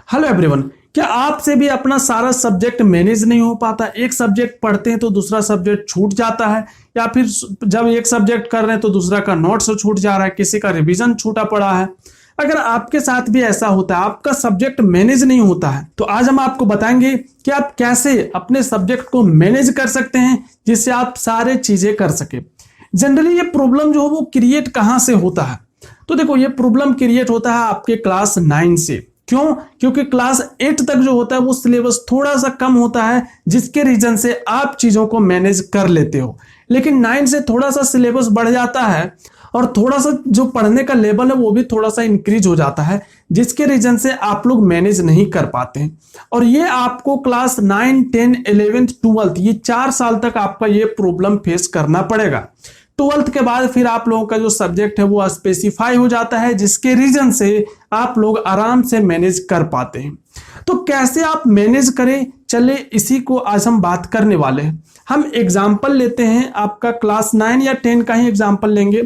Hello everyone, क्या आपसे भी अपना सारा सब्जेक्ट मैनेज नहीं हो पाता? एक सब्जेक्ट पढ़ते हैं तो दूसरा सब्जेक्ट छूट जाता है, या फिर जब एक सब्जेक्ट कर रहे हैं तो दूसरा का नोट्स छूट जा रहा है, किसी का रिवीजन छूटा पड़ा है। अगर आपके साथ भी ऐसा होता है, आपका सब्जेक्ट मैनेज नहीं होता है, तो आज हम आपको बताएंगे कि आप कैसे अपने सब्जेक्ट को मैनेज कर सकते हैं जिससे आप सारे चीजें कर सके। जनरली ये प्रॉब्लम जो है वो क्रिएट कहां से होता है? तो देखो, ये प्रॉब्लम क्रिएट होता है आपके क्लास 9 से। क्यों? क्योंकि क्लास 8 तक जो होता है वो सिलेबस थोड़ा सा कम होता है, जिसके रीजन से आप चीजों को मैनेज कर लेते हो। लेकिन 9 से थोड़ा सा सिलेबस बढ़ जाता है और थोड़ा सा जो पढ़ने का लेवल है वो भी थोड़ा सा इंक्रीज हो जाता है, जिसके रीजन से आप लोग मैनेज नहीं कर पाते हैं। और ये आपको क्लास 9, 10, 11, 12 ये 4 साल तक आपका ये प्रॉब्लम फेस करना पड़ेगा। 12th के बाद फिर आप लोगों का जो सब्जेक्ट है वो स्पेसिफाई हो जाता है, जिसके रीजन से आप लोग आराम से मैनेज कर पाते हैं। तो कैसे आप मैनेज करें, चले इसी को आज हम बात करने वाले हैं। हम एग्जाम्पल लेते हैं, आपका क्लास 9 या 10 का ही एग्जाम्पल लेंगे।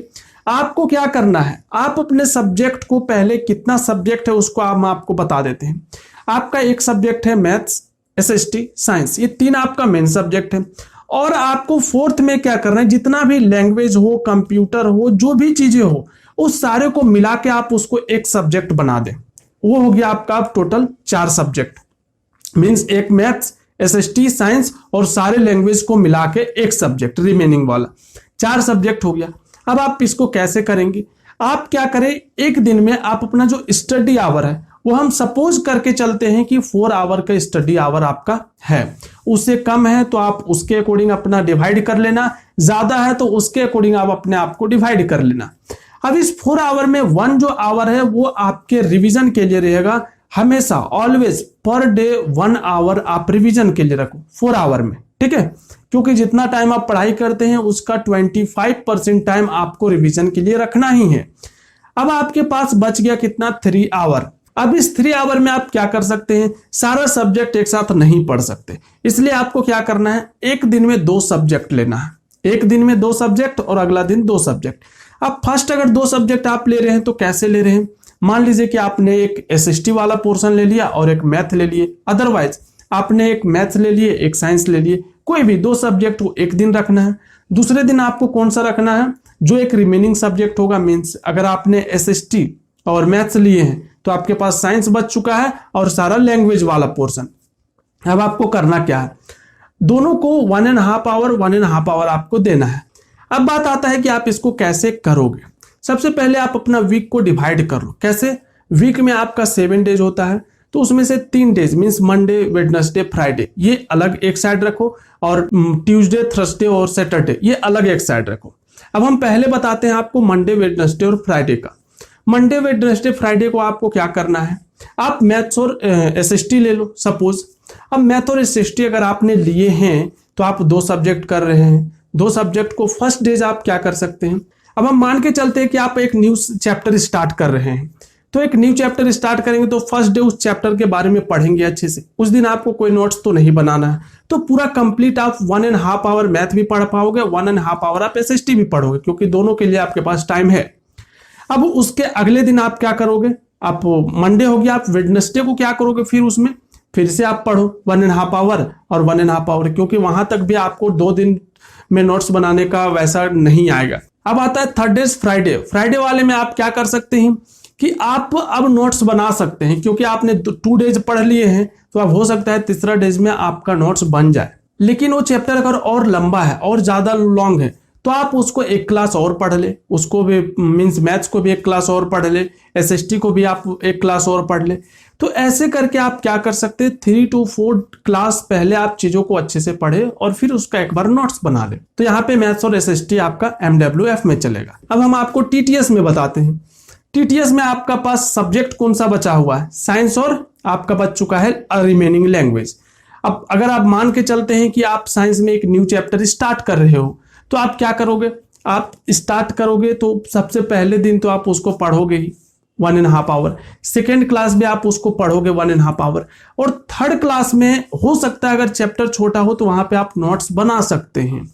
आपको क्या करना है, आप अपने सब्जेक्ट को, पहले कितना सब्जेक्ट है उसको हम आपको बता देते हैं। आपका एक सब्जेक्ट है मैथ्स, एसएसटी, साइंस, ये 3 आपका मेन सब्जेक्ट है। और आपको 4th में क्या करना है, जितना भी लैंग्वेज हो, कंप्यूटर हो, जो भी चीजें हो, उस सारे को मिला के आप उसको एक सब्जेक्ट बना दें। वो हो गया आपका टोटल 4 सब्जेक्ट, मींस एक मैथ्स, एसएसटी, साइंस और सारे लैंग्वेज को मिला के एक सब्जेक्ट रिमेनिंग वाला, 4 सब्जेक्ट हो गया। अब आप इसको कैसे करेंगे? आप क्या करें, एक दिन में आप अपना जो स्टडी आवर है वो हम सपोज करके चलते हैं कि 4 आवर का स्टडी आवर आपका है। उससे कम है तो आप उसके अकॉर्डिंग अपना डिवाइड कर लेना, ज्यादा है तो उसके अकॉर्डिंग आप अपने आप को डिवाइड कर लेना। अब इस 4 आवर में 1 जो आवर है वो आपके रिवीजन के लिए रहेगा। हमेशा ऑलवेज पर डे 1 आवर आप रिवीजन के लिए रखो 4 आवर में, ठीक है? क्योंकि जितना टाइम आप पढ़ाई करते हैं उसका 25% टाइम आपको रिवीजन के लिए रखना ही है। अब आपके पास बच गया कितना, 3 आवर। अब इस 3 आवर में आप क्या कर सकते हैं, सारा सब्जेक्ट एक साथ नहीं पढ़ सकते, इसलिए आपको क्या करना है, एक दिन में 2 सब्जेक्ट लेना है। एक दिन में 2 सब्जेक्ट और अगला दिन 2 सब्जेक्ट। अब फर्स्ट अगर 2 सब्जेक्ट आप ले रहे हैं तो कैसे ले रहे हैं? मान लीजिए कि आपने एक एसएसटी वाला पोर्शन ले लिया और एक मैथ ले लिए, अदरवाइज आपने एक मैथ्स ले लिए, एक साइंस ले लिए, कोई भी 2 सब्जेक्ट को एक दिन रखना है। दूसरे दिन आपको कौन सा रखना है, जो एक रिमेनिंग सब्जेक्ट होगा, मीन्स अगर आपने एसएसटी और मैथ्स लिए हैं तो आपके पास साइंस बच चुका है और सारा लैंग्वेज वाला पोर्शन। अब आपको करना क्या है, दोनों को 1.5 आवर 1.5 आवर आपको देना है। अब बात आता है कि आप इसको कैसे करोगे। सबसे पहले आप अपना वीक को डिवाइड कर लो। कैसे? वीक में आपका 7 डेज होता है, तो उसमें से 3 days means Monday, Wednesday, Friday ये अलग एक साइड रखो, और ट्यूसडे, थर्सडे और सैटरडे ये अलग एक साइड रखो। अब हम पहले बताते हैं आपको मंडे, वेडनेसडे और फ्राइडे का। मंडे, वेडनेसडे, फ्राइडे को आपको क्या करना है, आप मैथ्स और एसएसटी ले लो सपोज। अब मैथ और एसएसटी अगर आपने लिए हैं तो आप 2 सब्जेक्ट कर रहे हैं। 2 सब्जेक्ट को फर्स्ट डेज आप क्या कर सकते हैं, अब हम मान के चलते हैं कि आप एक न्यू चैप्टर स्टार्ट कर रहे हैं, तो एक न्यू चैप्टर स्टार्ट करेंगे तो फर्स्ट डे उस चैप्टर के बारे में पढ़ेंगे अच्छे से। उस दिन आपको कोई नोट्स तो नहीं बनाना है, तो पूरा कंप्लीट आप 1.5 आवर मैथ भी पढ़ पाओगे, 1.5 आवर आप एसएसटी भी पढ़ोगे, क्योंकि दोनों के लिए आपके पास टाइम है। अब उसके अगले दिन आप क्या करोगे, आप मंडे हो गया, आप वेडनेसडे को क्या करोगे, फिर उसमें फिर से आप पढ़ो 1.5 आवर और 1.5 आवर, क्योंकि वहां तक भी आपको 2 दिन में नोट्स बनाने का वैसा नहीं आएगा। अब आता है थर्ड डेज फ्राइडे। फ्राइडे वाले में आप क्या कर सकते हैं कि आप अब नोट्स बना सकते हैं, क्योंकि आपने 2 डेज पढ़ लिए हैं, तो अब हो सकता है तीसरा डेज में आपका नोट्स बन जाए। लेकिन वो चैप्टर अगर और लंबा है और ज्यादा लॉन्ग है तो आप उसको एक क्लास और पढ़ ले, उसको भी मींस मैथ्स को भी एक क्लास और पढ़ ले, एसएसटी को भी आप एक क्लास और पढ़ ले। तो ऐसे करके आप क्या कर सकते हैं, 3 to 4 क्लास पहले आप चीजों को अच्छे से पढ़े और फिर उसका एक बार नोट्स बना ले। तो यहाँ पे मैथ्स और एसएसटी आपका MWF में चलेगा। अब हम आपको टीटीएस में बताते हैं। टीटीएस में आपका पास सब्जेक्ट कौन सा बचा हुआ है, साइंस, और आपका बच चुका है रिमेनिंग लैंग्वेज। अब अगर आप मान के चलते हैं कि आप साइंस में एक न्यू चैप्टर स्टार्ट कर रहे हो, तो आप क्या करोगे, आप स्टार्ट करोगे तो सबसे पहले दिन तो आप उसको पढ़ोगे ही 1.5 आवर, सेकेंड क्लास में आप उसको पढ़ोगे 1.5 आवर, और थर्ड क्लास में हो सकता है अगर चैप्टर छोटा हो तो वहां पे आप नोट्स बना सकते हैं।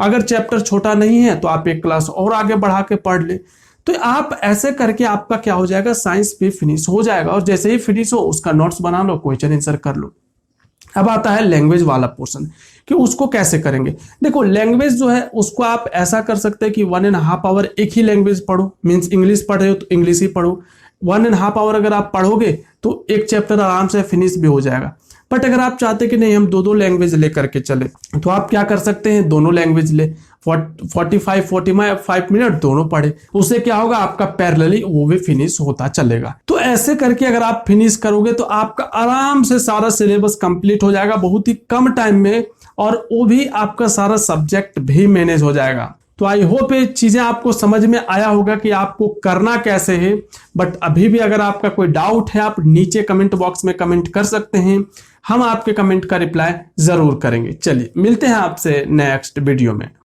अगर चैप्टर छोटा नहीं है तो आप एक क्लास और आगे बढ़ा के पढ़ ले। तो आप ऐसे करके आपका क्या हो जाएगा, साइंस भी फिनिश हो जाएगा। और जैसे ही फिनिश हो उसका नोट्स बना लो, क्वेश्चन आंसर कर लो। अब आता है लैंग्वेज वाला पोर्शन कि उसको कैसे करेंगे। देखो लैंग्वेज जो है उसको आप ऐसा कर सकते हैं कि 1.5 आवर एक ही लैंग्वेज पढ़ो, मीन्स इंग्लिश पढ़ रहे हो तो इंग्लिश ही पढ़ो। 1.5 आवर अगर आप पढ़ोगे तो एक चैप्टर आराम से फिनिश भी हो जाएगा। बट अगर आप चाहते कि नहीं हम दो लैंग्वेज लेकर के चले, तो आप क्या कर सकते हैं, दोनों लैंग्वेज ले, 45 मिनट दोनों पढ़े। उससे क्या होगा, आपका पैरेलली वो भी फिनिश होता चलेगा। तो ऐसे करके अगर आप फिनिश करोगे तो आपका आराम से सारा सिलेबस कंप्लीट हो जाएगा बहुत ही कम टाइम में, और वो भी आपका सारा सब्जेक्ट भी मैनेज हो जाएगा। तो आई होप ये चीजें आपको समझ में आया होगा कि आपको करना कैसे है। बट अभी भी अगर आपका कोई डाउट है आप नीचे कमेंट बॉक्स में कमेंट कर सकते हैं, हम आपके कमेंट का रिप्लाई जरूर करेंगे। चलिए मिलते हैं आपसे नेक्स्ट वीडियो में।